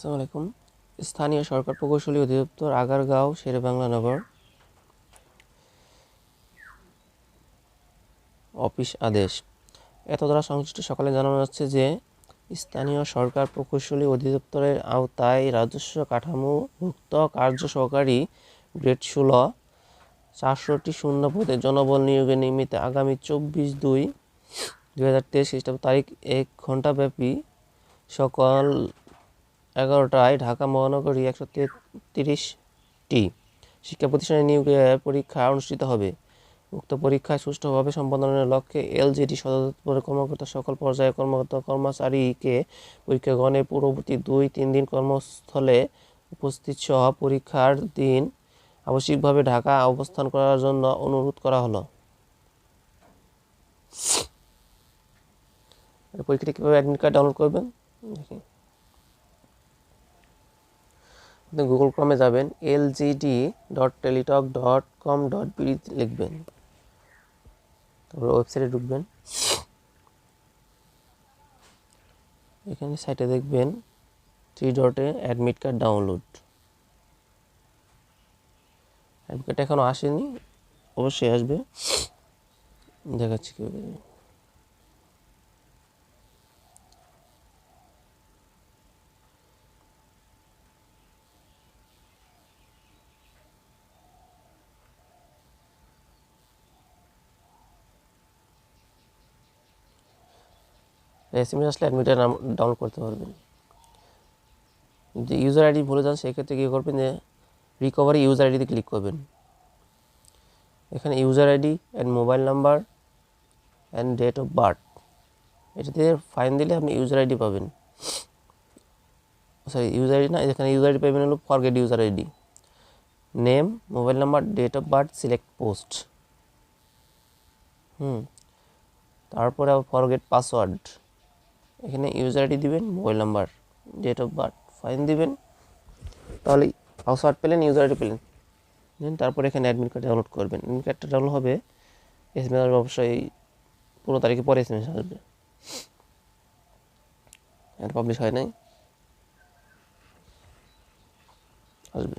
আসসালামু আলাইকুম। স্থানীয় সরকার প্রকৌশলী অধিদপ্তর, আগারগাঁও, শেরেবাংলা নগর। অফিস আদেশ। এত দ্বারা সংশ্লিষ্ট সকলে জানানো যাচ্ছে যে স্থানীয় সরকার প্রকৌশলী অধিদপ্তরের আওতায় রাজস্ব কাঠামোভুক্ত কার্য সহকারী গ্রেড 16 400টি শূন্য পদে জনবল নিয়োগের নিমিত্তে আগামী 24/2/2023 খ্রিস্টাব্দ তারিখ 1 ঘণ্টাব্যাপী সকাল 11টায় ঢাকা মহানগরী 133টি শিক্ষা প্রতিষ্ঠানে নিয়োগের পরীক্ষা অনুষ্ঠিত হবে। উক্ত পরীক্ষায় সুষ্ঠুভাবে সম্পাদনের লক্ষ্যে এলজিডি সদর দপ্তরের কর্মকর্তা সকল পর্যায়ের কর্মচারীকে পরীক্ষা গ্রহণের পূর্ববর্তী 2-3 দিন কর্মস্থলে উপস্থিত সহ পরীক্ষার দিন আবশ্যিকভাবে ঢাকা অবস্থান করার জন্য অনুরোধ করা হলো। পরীক্ষাটি কীভাবে অ্যাডমিট কার্ড ডাউনলোড করবেন দেখি। আপনি গুগল ক্রমে যাবেন, lgd.teletalk.com.bd লিখবেন, তারপর ওয়েবসাইটে ঢুকবেন। এখানে সাইটে দেখবেন 3 ডটে admit card download. Admit card এখনও আসেনি, অবশ্যই আসবে, দেখাচ্ছি কীভাবে। এসএমএস আসলে অ্যাডমিট কার্ড ডাউনলোড করতে পারবেন। যদি ইউজার আইডি ভুলে যান সেক্ষেত্রে কী করবেন, যে রিকভারি ইউজার আইডিতে ক্লিক করবেন। এখানে user ID and mobile number and date of birth, এটাতে ফাইন দিলে আপনি ইউজার আইডি পাবেন। সরি, ইউজার আইডি না, এখানে ইউজার আইডি পাবেন হলো forget user ID, name, mobile number, date of birth, select post. তারপরে আবার ফরগেট পাসওয়ার্ড, এখানে ইউজার আইডি দিবেন, mobile number, date of birth, fine দিবেন, তাহলে পাসওয়ার্ড পেলেন, ইউজার আইডি পেলেন। দেন তারপরে এখানে অ্যাডমিট কার্ড ডাউনলোড করবেন। অ্যাডমিট কার্ডটা ডাউনলোড হবে, এসএমএস আসবে অবশ্যই 15 তারিখে পরে এসএমএস আসবে, পাবলিশ হয় নাই, আসবে।